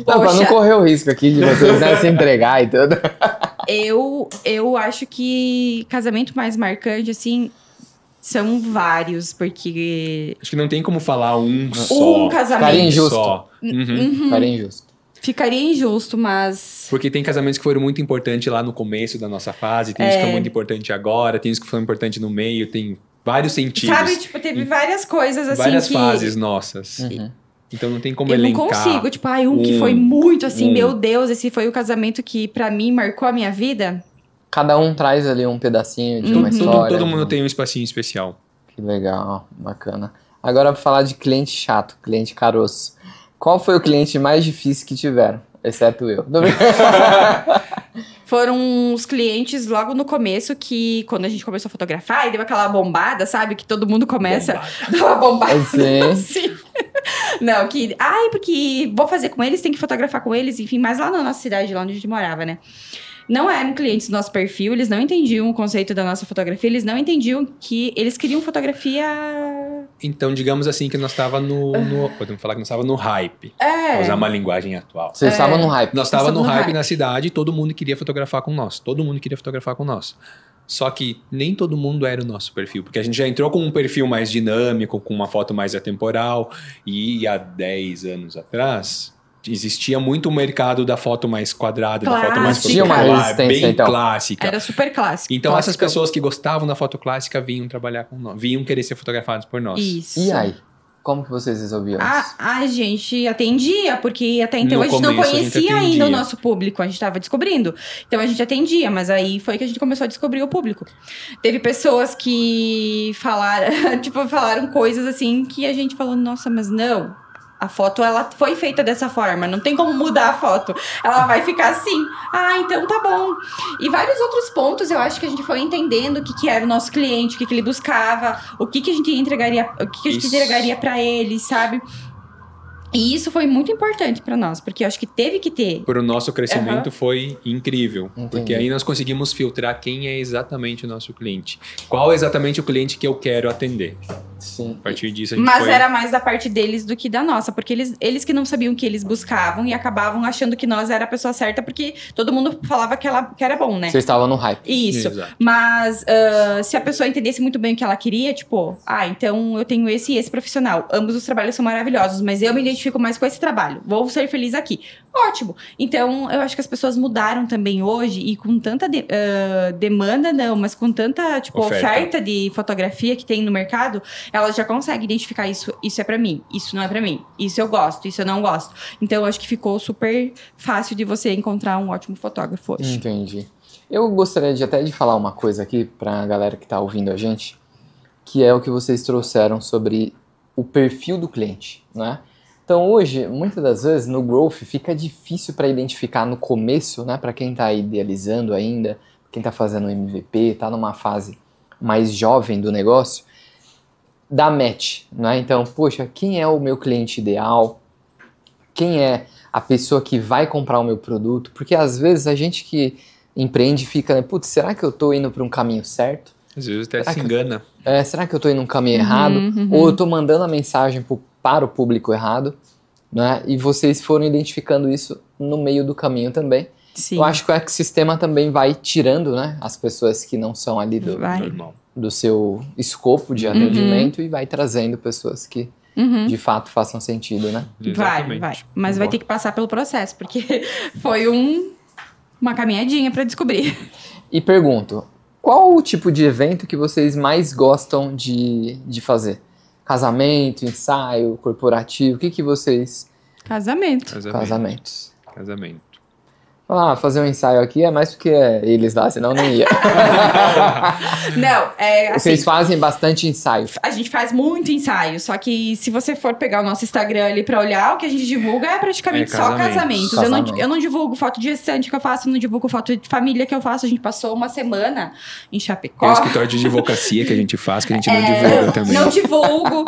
Não, pra não correr o risco aqui de vocês, né, se entregar e tudo. Eu acho que casamento mais marcante, assim, são vários, porque... Acho que não tem como falar um só. Um casamento. Ficaria injusto. Só. Ficaria injusto. Ficaria injusto, mas... Porque tem casamentos que foram muito importantes lá no começo da nossa fase, tem uns que são muito importantes agora, tem uns que foram importantes no meio, tem vários sentidos. Sabe, tipo, teve várias coisas assim várias que... fases nossas. Então não tem como eu elencar. Eu não consigo, tipo, que foi muito assim, meu Deus, esse foi o casamento que pra mim marcou a minha vida. Cada um traz ali um pedacinho de uma história. Todo mundo tem um espacinho especial. Que legal, bacana. Agora pra falar de cliente chato, cliente caroço. Qual foi o cliente mais difícil que tiveram? Exceto eu. Foram os clientes logo no começo que, quando a gente começou a fotografar, e deu aquela bombada, sabe? Que todo mundo começa a dar uma bombada. Assim. Não, que... porque vou fazer com eles, tem que fotografar com eles, enfim. Mas lá na nossa cidade, lá onde a gente morava, né? Não eram clientes do nosso perfil, eles não entendiam o conceito da nossa fotografia, eles não entendiam que eles queriam fotografia... Então, digamos assim, que nós estava podemos falar que nós estava no hype. É. Pra usar uma linguagem atual. Vocês estavam no hype. Nós estávamos no hype na cidade e todo mundo queria fotografar com nós. Todo mundo queria fotografar com nós. Só que nem todo mundo era o nosso perfil. Porque a gente já entrou com um perfil mais dinâmico, com uma foto mais atemporal. E há 10 anos atrás... existia muito o mercado da foto mais quadrada, da foto mais popular, bem então. Clássica. Era super clássica. Então essas pessoas que gostavam da foto clássica vinham trabalhar com nós, vinham querer ser fotografados por nós. Isso. E aí? Como que vocês resolviam isso? A gente atendia, porque até então a gente não conhecia ainda o nosso público, a gente estava descobrindo. Então a gente atendia, mas aí foi que a gente começou a descobrir o público. Teve pessoas que falaram coisas assim que a gente falou, nossa, mas não... A foto, ela foi feita dessa forma. Não tem como mudar a foto. Ela vai ficar assim. Então tá bom. E vários outros pontos, eu acho que a gente foi entendendo o que era o nosso cliente, o que ele buscava, o que a gente entregaria, pra ele, sabe? E isso foi muito importante pra nós, porque eu acho que teve que ter. Para o nosso crescimento foi incrível. Entendi. Porque aí nós conseguimos filtrar quem é exatamente o nosso cliente. Qual é exatamente o cliente que eu quero atender. Sim. A partir disso a gente Mas era mais da parte deles do que da nossa, porque eles que não sabiam o que eles buscavam e acabavam achando que nós era a pessoa certa, porque todo mundo falava que era bom, né? Vocês estavam no hype. Isso. Exato. Mas se a pessoa entendesse muito bem o que ela queria, tipo, então eu tenho esse e esse profissional. Ambos os trabalhos são maravilhosos, mas eu me identifico mais com esse trabalho. Vou ser feliz aqui. Ótimo. Então, eu acho que as pessoas mudaram também hoje e com tanta demanda, não, mas com tanta, oferta de fotografia que tem no mercado, elas já conseguem identificar isso é pra mim, isso não é pra mim, isso eu gosto, isso eu não gosto. Então, eu acho que ficou super fácil de você encontrar um ótimo fotógrafo hoje. Entendi. Eu gostaria de falar uma coisa aqui pra galera que tá ouvindo a gente, que é o que vocês trouxeram sobre o perfil do cliente, né? Então hoje, muitas das vezes, no Growth fica difícil para identificar no começo, né? Para quem está idealizando ainda, quem está fazendo MVP, está numa fase mais jovem do negócio, dá match, né? Então, poxa, quem é o meu cliente ideal? Quem é a pessoa que vai comprar o meu produto? Porque às vezes a gente que empreende fica, né? Putz, será que eu estou indo para um caminho certo? Às vezes até se engana. Será que eu estou indo num caminho errado? Ou eu estou mandando a mensagem para o público errado, né? E vocês foram identificando isso no meio do caminho também. Sim. Eu acho que o ecossistema também vai tirando, né, as pessoas que não são ali do seu escopo de atendimento e vai trazendo pessoas que de fato façam sentido, né? Vai. Mas vai ter que passar pelo processo, porque foi uma caminhadinha para descobrir. E pergunto, qual o tipo de evento que vocês mais gostam de fazer? Casamento, ensaio, corporativo, o que vocês... Casamentos. Fazer um ensaio aqui é mais porque eles lá, senão não ia. Não, assim... Vocês fazem bastante ensaio. A gente faz muito ensaio, só que se você for pegar o nosso Instagram ali pra olhar, o que a gente divulga é praticamente só casamentos. Eu não divulgo foto de gestante que eu faço, não divulgo foto de família que eu faço. A gente passou uma semana em Chapecó. Tem um escritório de advocacia que a gente faz, que a gente não divulga também. Não divulgo.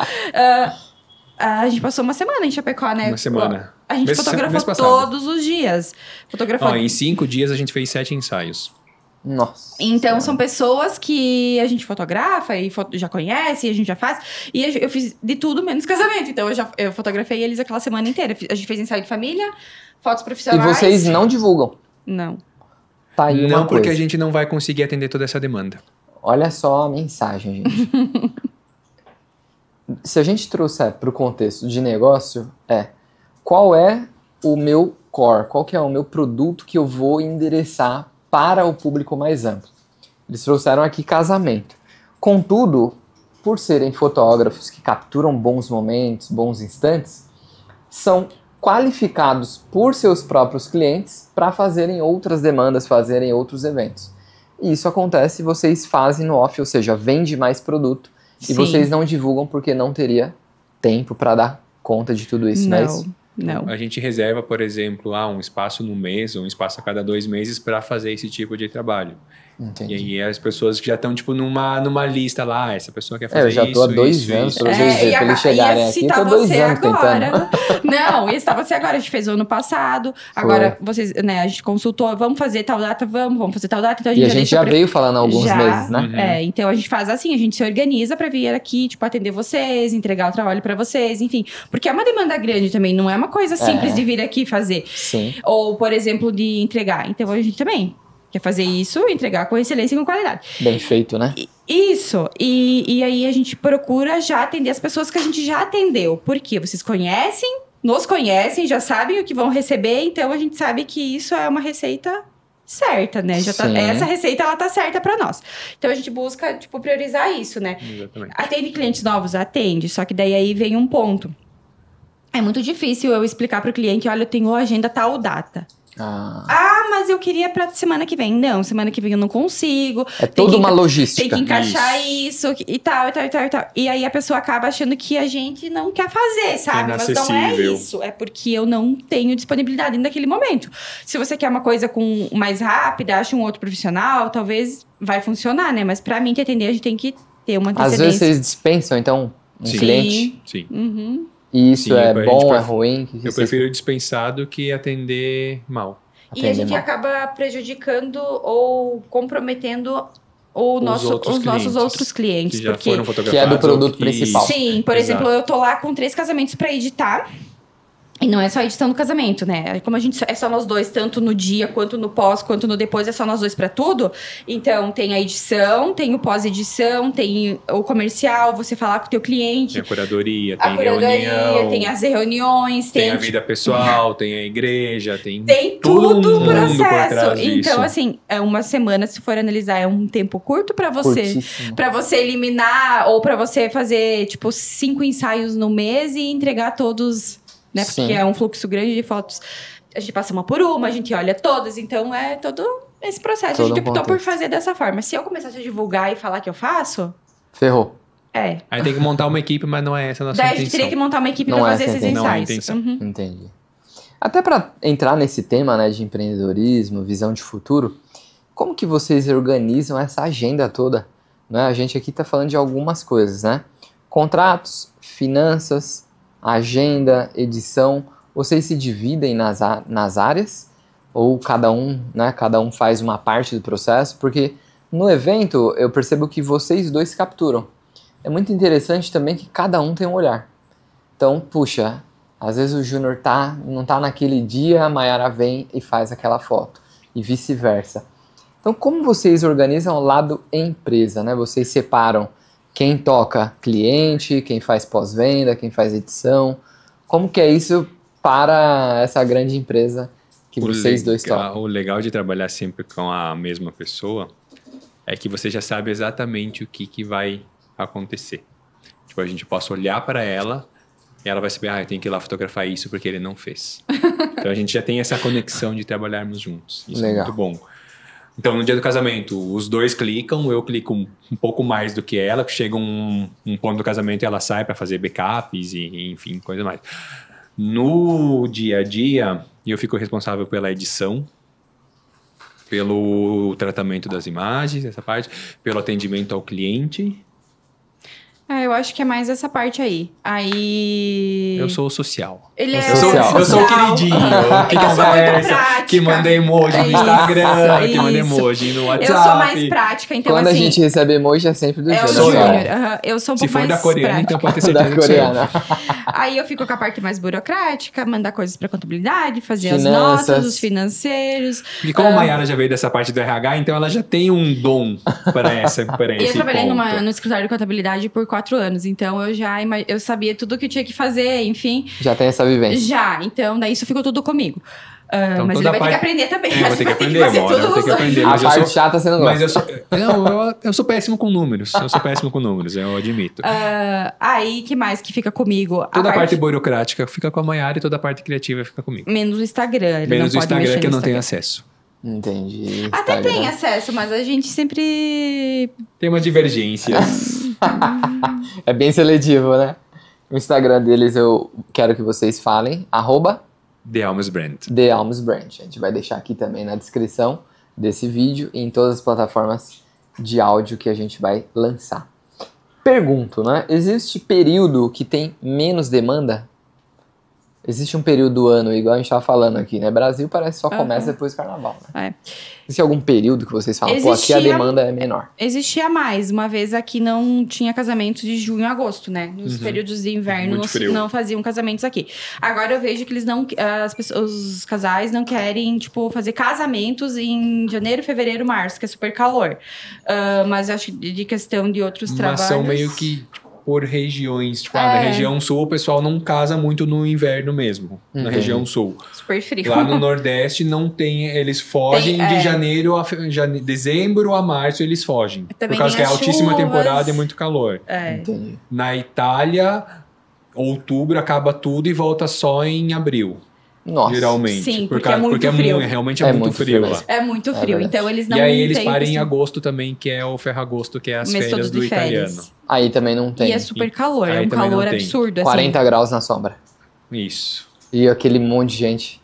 A gente passou uma semana em Chapecó, né? Uma semana. A gente fotografou todos os dias. Em 5 dias a gente fez 7 ensaios. Nossa. Então, são pessoas que a gente fotografa e já conhece, e a gente já faz. E eu fiz de tudo menos casamento. Então, eu fotografei eles aquela semana inteira. A gente fez ensaio de família, fotos profissionais. E vocês não divulgam? Não. Tá aí não, uma porque coisa. a gente não vai conseguir atender toda essa demanda. Olha só a mensagem, gente. Se a gente trouxer para o contexto de negócio, qual é o meu core, qual que é o meu produto que eu vou endereçar para o público mais amplo. Eles trouxeram aqui casamento. Contudo, por serem fotógrafos que capturam bons momentos, bons instantes, são qualificados por seus próprios clientes para fazerem outras demandas, fazerem outros eventos. E isso acontece e vocês fazem no off, ou seja, vende mais produto. Sim. E vocês não divulgam porque não teria tempo para dar conta de tudo isso, não é isso? Não. A gente reserva, por exemplo, um espaço no mês, ou um espaço a cada 2 meses para fazer esse tipo de trabalho. Entendi. E aí as pessoas que já estão tipo numa lista lá, essa pessoa quer fazer eu já isso, tô há 2 isso, anos isso. pra vocês verem, pra eles chegarem aqui, tô 2 anos tentando. Não, ia citar você agora, a gente fez o ano passado, agora vocês, né, a gente consultou, vamos fazer tal data, vamos fazer tal data, então a gente já veio falando há alguns meses, né? Uhum. Então a gente faz assim, a gente se organiza pra vir aqui, tipo, atender vocês, entregar o trabalho pra vocês, enfim, porque é uma demanda grande também, não é uma coisa simples de vir aqui fazer. Sim. Ou, por exemplo, de entregar, então a gente também quer fazer isso, entregar com excelência e com qualidade. Bem feito, né? Isso. E aí a gente procura já atender as pessoas que a gente já atendeu. Porque vocês conhecem, nos conhecem, já sabem o que vão receber. Então a gente sabe que isso é uma receita certa, né? Essa receita, ela tá certa pra nós. Então a gente busca, tipo, priorizar isso, né? Exatamente. Atende clientes novos? Atende. Só que daí aí vem um ponto. É muito difícil eu explicar pro cliente, olha, eu tenho agenda tal data. Mas eu queria pra semana que vem. Não, semana que vem eu não consigo. É toda uma logística. Tem que encaixar isso e tal. E aí a pessoa acaba achando que a gente não quer fazer, sabe? Mas não é isso. É porque eu não tenho disponibilidade naquele momento. Se você quer uma coisa mais rápida, acha um outro profissional, talvez vai funcionar, né? Mas pra mim te atender, a gente tem que ter uma antecedência. Às vezes vocês dispensam, então, um cliente? Sim. Uhum. E isso é bom, é ruim? Eu prefiro dispensar do que atender mal. E a gente acaba prejudicando ou comprometendo os nossos outros clientes. Que já foram fotografados. Que é do produto principal. Sim, por exemplo, eu tô lá com 3 casamentos pra editar. E não é só a edição do casamento, né? Como a gente é só nós dois, tanto no dia, quanto no pós, quanto no depois, é só nós dois pra tudo. Então, tem a edição, tem o pós-edição, tem o comercial, você falar com o teu cliente. Tem a curadoria, tem reunião. Tem as reuniões. Tem a vida pessoal, tem a igreja, tem tudo o processo. Por trás então, disso. assim, é uma semana, se for analisar, é um tempo curto pra você. Pra você eliminar, ou pra você fazer, tipo, 5 ensaios no mês e entregar todos... Né? Porque é um fluxo grande de fotos. A gente passa uma por uma, a gente olha todas. Então, é todo esse processo. A gente optou por fazer dessa forma. Se eu começasse a divulgar e falar que eu faço... Ferrou. Aí tem que montar uma equipe, mas não é essa a nossa intenção. Daí a gente teria que montar uma equipe pra fazer esses ensaios. Não é a intenção. Uhum. Entendi. Até para entrar nesse tema, né, de empreendedorismo, visão de futuro, como que vocês organizam essa agenda toda? Né? A gente aqui tá falando de algumas coisas, né? Contratos, finanças... agenda, edição, vocês se dividem nas áreas ou cada um faz uma parte do processo? Porque no evento eu percebo que vocês dois capturam. É muito interessante também que cada um tem um olhar. Então, puxa, às vezes o Júnior não tá naquele dia, a Mayara vem e faz aquela foto e vice-versa. Então, como vocês organizam o lado empresa, né? Vocês separam quem toca cliente, quem faz pós-venda, quem faz edição. Como que é isso para essa grande empresa que vocês dois tocam? O legal de trabalhar sempre com a mesma pessoa é que você já sabe exatamente o que vai acontecer. Tipo, a gente possa olhar para ela e ela vai saber, eu tenho que ir lá fotografar isso porque ele não fez. Então a gente já tem essa conexão de trabalharmos juntos. Isso legal. É muito bom. Então, no dia do casamento, os dois clicam, eu clico um pouco mais do que ela, que chega um ponto do casamento e ela sai para fazer backups e, enfim, coisa mais. No dia a dia, eu fico responsável pela edição, pelo tratamento das imagens, essa parte, pelo atendimento ao cliente. Eu acho que é mais essa parte aí. Eu sou o social. Ele é eu sou o queridinho, que conversa, que manda emoji no Instagram, que manda emoji no WhatsApp. Eu sou mais prática, então quando assim... a gente recebe emoji é sempre do Júnior. Júnior. Eu sou um pouco mais Se for da coreana, prática. então pode ter certeza da coreana. Aí eu fico com a parte mais burocrática, mandar coisas pra contabilidade, fazer Finanças. as notas, os financeiros. E como a Mayara já veio dessa parte do RH, então ela já tem um dom para esse Eu trabalhei ponto. no escritório de contabilidade por 4 4 anos. Então, eu sabia tudo que eu tinha que fazer, enfim. Já tem essa vivência. Já. Então, daí isso ficou tudo comigo. Então, mas ele vai ter que aprender também. Vou ter que aprender, fazer uma hora eu vou ter que aprender. A parte chata você não gosta. Mas eu sou péssimo com números. Eu admito. Aí, que mais que fica comigo? Toda a parte burocrática fica com a Mayara e toda a parte criativa fica comigo. Menos o Instagram. Ele Menos não o pode Instagram, mexer que eu no não tenho Instagram. acesso. Entendi. Até Instagram. tem acesso, mas a gente sempre... Tem umas divergências. É bem seletivo, né? O Instagram deles eu quero que vocês falem. The Almas Brand. The Alms Brand. A gente vai deixar aqui também na descrição desse vídeo e em todas as plataformas de áudio que a gente vai lançar. Pergunto, né? Existe período que tem menos demanda? Existe um período do ano, igual a gente tava falando aqui, né? Brasil parece que só começa depois do carnaval, né? Existe algum período que vocês falam, pô, aqui a demanda é menor? Existia mais. Uma vez aqui não tinha casamento de junho a agosto, né? Nos períodos de inverno não faziam casamentos aqui. Agora eu vejo que eles não... os casais não querem, tipo, fazer casamentos em janeiro, fevereiro, março, que é super calor. Mas acho que de questão de outros trabalhos... Mas são meio que por regiões. Tipo, na região sul o pessoal não casa muito no inverno mesmo. Na região sul. Super frio. Lá no Nordeste não tem... Eles fogem de janeiro a... dezembro a março eles fogem. Também por causa que é altíssima temporada e muito calor. Entendi. Na Itália, outubro acaba tudo e volta só em abril. Nossa. Geralmente. Sim, porque é muito frio. Realmente é muito frio lá. mesmo. É muito frio. Então eles não E aí eles têm param em costume. agosto também, que é o Ferragosto, que é as Mês férias todo de do férias. italiano. Aí também não tem. E é super calor. Aí É um também não calor tem. absurdo, 40 graus na sombra. Isso. E aquele monte de gente.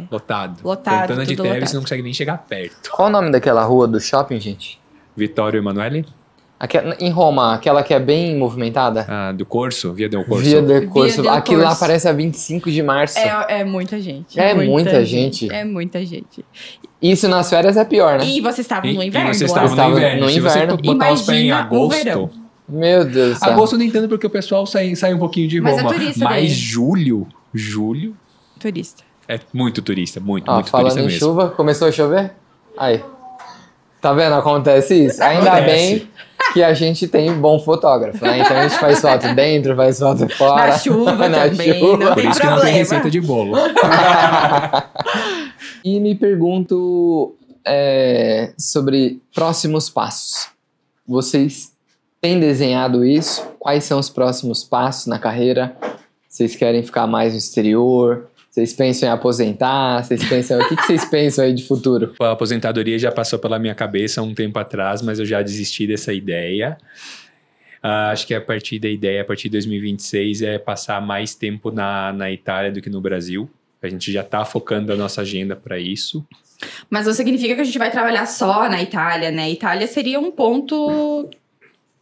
Lotado. Lotado, Fontana de tudo Trevi, lotado. você não consegue nem chegar perto. Qual o nome daquela rua do shopping, gente? Vitório Emanuele? Em Roma, aquela que é bem movimentada? Do Corso, Via del Corso. Via del Corso. Via del Aquilo lá Corso. parece a 25 de março. É muita gente. É muita gente. É muita gente. Isso nas férias é pior, né? E vocês estavam no inverno. E vocês lá. estavam no inverno. no Se inverno. você botar os pés em Imagina o verão. agosto... Meu Deus do céu. Agosto nem tanto porque o pessoal sai um pouquinho de Mas é Roma. turista Mas daí. julho Turista. é muito turista, muito Falando turista em mesmo. chuva, começou a chover? Aí. Tá vendo? Acontece isso. Ainda Acontece. bem que a gente tem bom fotógrafo, né? Então a gente faz foto dentro, faz foto fora. Na chuva na também, chuva. não Por tem isso que não tem problema. receita de bolo. E me pergunto sobre próximos passos. Vocês têm desenhado isso? Quais são os próximos passos na carreira? Vocês querem ficar mais no exterior? Vocês pensam em aposentar? O que vocês pensam aí de futuro? A aposentadoria já passou pela minha cabeça há um tempo atrás, mas eu já desisti dessa ideia. Acho que a partir de 2026, é passar mais tempo na Itália do que no Brasil. A gente já está focando a nossa agenda para isso. Mas não significa que a gente vai trabalhar só na Itália, né? Itália seria um ponto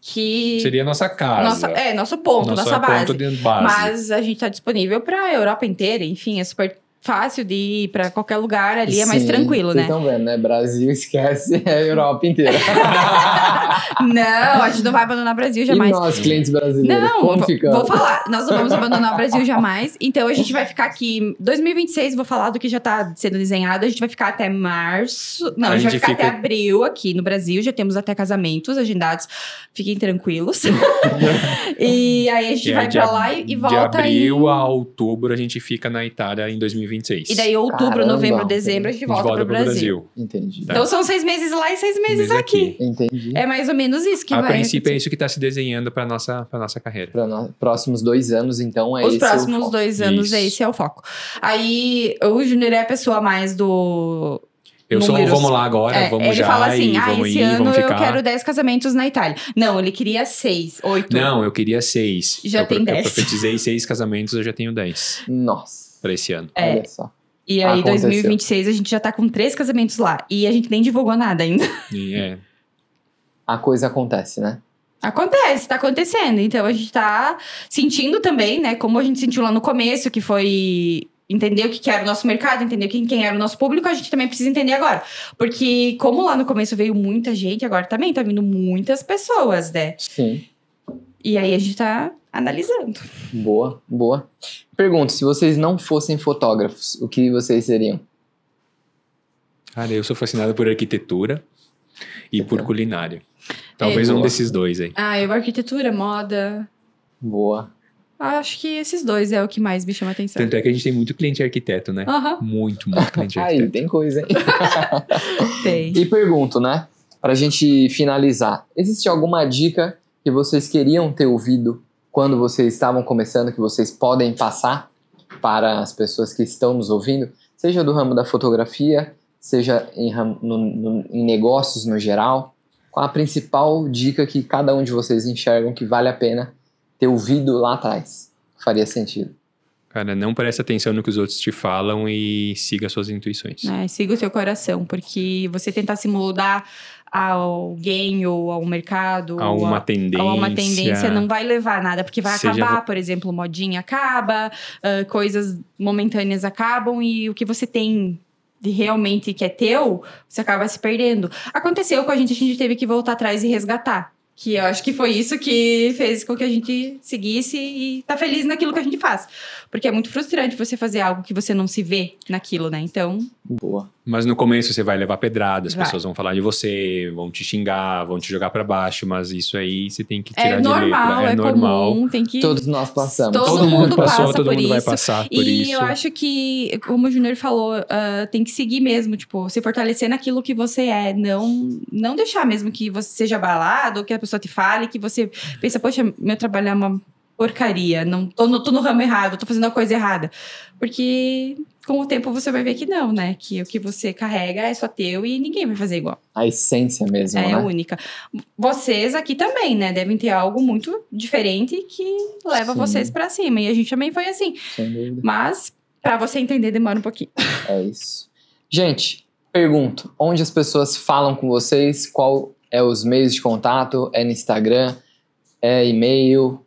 que... Seria a nossa casa. Nosso ponto, nossa base. Ponto de base. Mas a gente tá disponível pra Europa inteira, enfim, é super fácil de ir pra qualquer lugar ali, é mais Sim, tranquilo, vocês né? estão vendo, né? Brasil esquece a Europa inteira. Não, a gente não vai abandonar o Brasil E jamais. nós, clientes brasileiros, Não, como vou ficamos? falar, nós não vamos abandonar o Brasil jamais. Então a gente vai ficar aqui 2026, vou falar do que já tá sendo desenhado. A gente vai ficar até março. Não, a gente vai ficar até abril aqui no Brasil. Já temos até casamentos agendados. Fiquem tranquilos. E aí a gente vai pra lá e volta. De abril a outubro a gente fica na Itália em 2026. E daí outubro, Caramba, novembro, dezembro a gente volta pro Brasil. Entendi. Então são 6 meses lá e 6 meses aqui. Entendi. É mais ou menos isso que A vai princípio é acontecer. isso que está se desenhando para nossa carreira. Para nós, próximos 2 anos, então, Os esse próximos o foco. 2 anos, Isso. esse é o foco. Aí, o Júnior é a pessoa mais do... Eu sou, números. vamos lá agora, vamos ele já, fala assim, e vamos esse ir, ano vamos eu ficar. quero 10 casamentos na Itália. Não, ele queria 6, 8. Não, eu queria 6. Já tem 10. Eu profetizei 6 casamentos, eu já tenho 10 Nossa, para esse ano. É. olha só. E aí, Aconteceu. 2026, a gente já tá com 3 casamentos lá. E a gente nem divulgou nada ainda. E A coisa acontece, né? Acontece, tá acontecendo. Então, a gente tá sentindo também, né? Como a gente sentiu lá no começo, que foi... Entender o que era o nosso mercado, entender quem era o nosso público, a gente também precisa entender agora. Porque como lá no começo veio muita gente, agora também tá vindo muitas pessoas, né? Sim. E aí a gente tá analisando. Boa, boa. Pergunto, se vocês não fossem fotógrafos, o que vocês seriam? Cara, eu sou fascinado por arquitetura e por culinária. Talvez Boa. um desses dois aí. Eu arquitetura, moda. Boa. Acho que esses dois é o que mais me chama atenção. Tanto é que a gente tem muito cliente arquiteto, né? Aham. Muito cliente Aí, arquiteto. tem coisa, hein? Tem. E pergunto, né? Pra gente finalizar, existe alguma dica que vocês queriam ter ouvido quando vocês estavam começando, que vocês podem passar para as pessoas que estão nos ouvindo? Seja do ramo da fotografia, seja em negócios no geral. Qual a principal dica que cada um de vocês enxergam que vale a pena ter ouvido lá atrás? Faria sentido. Cara, não presta atenção no que os outros te falam e siga suas intuições. Siga o seu coração, porque você tentar se moldar a alguém ou ao mercado Há uma tendência. ou a uma tendência não vai levar a nada, porque vai Seja acabar, por exemplo, modinha acaba, coisas momentâneas acabam e o que você tem de realmente que é teu, você acaba se perdendo. Aconteceu com a gente teve que voltar atrás e resgatar. Que eu acho que foi isso que fez com que a gente seguisse e tá feliz naquilo que a gente faz. Porque é muito frustrante você fazer algo que você não se vê naquilo, né? Então... Boa. Mas no começo você vai levar pedrada, as Vai. pessoas vão falar de você, vão te xingar, vão te jogar pra baixo, mas isso aí você tem que tirar É de normal, letra. é normal. comum, tem que... Todos nós passamos. Todo mundo passou, passa todo por mundo vai isso. passar por E isso. eu acho que, como o Júnior falou, tem que seguir mesmo, tipo, se fortalecer naquilo que você é. Não deixar mesmo que você seja abalado, ou que a pessoa te fale, que você pensa, poxa, meu trabalho é uma porcaria, não tô no ramo errado, tô fazendo a coisa errada. Porque com o tempo você vai ver que não, né? Que o que você carrega é só teu e ninguém vai fazer igual. A essência mesmo, É né? única. Vocês aqui também, né? Devem ter algo muito diferente que leva Sim. vocês pra cima. E a gente também foi assim. Sem dúvida. Mas, pra você entender, demora um pouquinho. É isso. Gente, pergunto, onde as pessoas falam com vocês? Qual é os meios de contato? É no Instagram? É e-mail?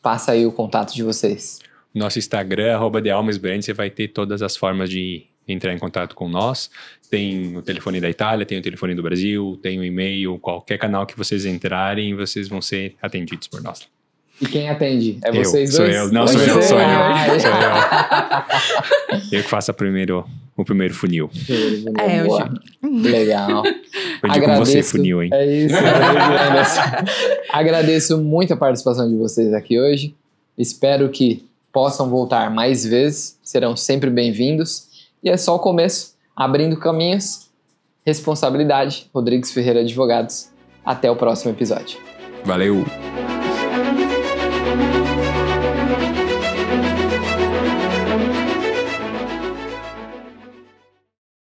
Passa aí o contato de vocês. Nosso Instagram, @TheAlmesBrand, você vai ter todas as formas de entrar em contato com nós. Tem o telefone da Itália, tem o telefone do Brasil, tem o e-mail, qualquer canal que vocês entrarem, vocês vão ser atendidos por nós. E quem atende? É Eu, vocês sou dois? eu. Não, Você? sou eu. Ah, Eu que faço o primeiro funil. É, eu boa. Legal. Aprendi com você, funil, hein? É isso. Agradeço muito a participação de vocês aqui hoje. Espero que possam voltar mais vezes. Serão sempre bem-vindos. E é só o começo. Abrindo caminhos. Responsabilidade. Rodrigues Ferreira Advogados. Até o próximo episódio. Valeu!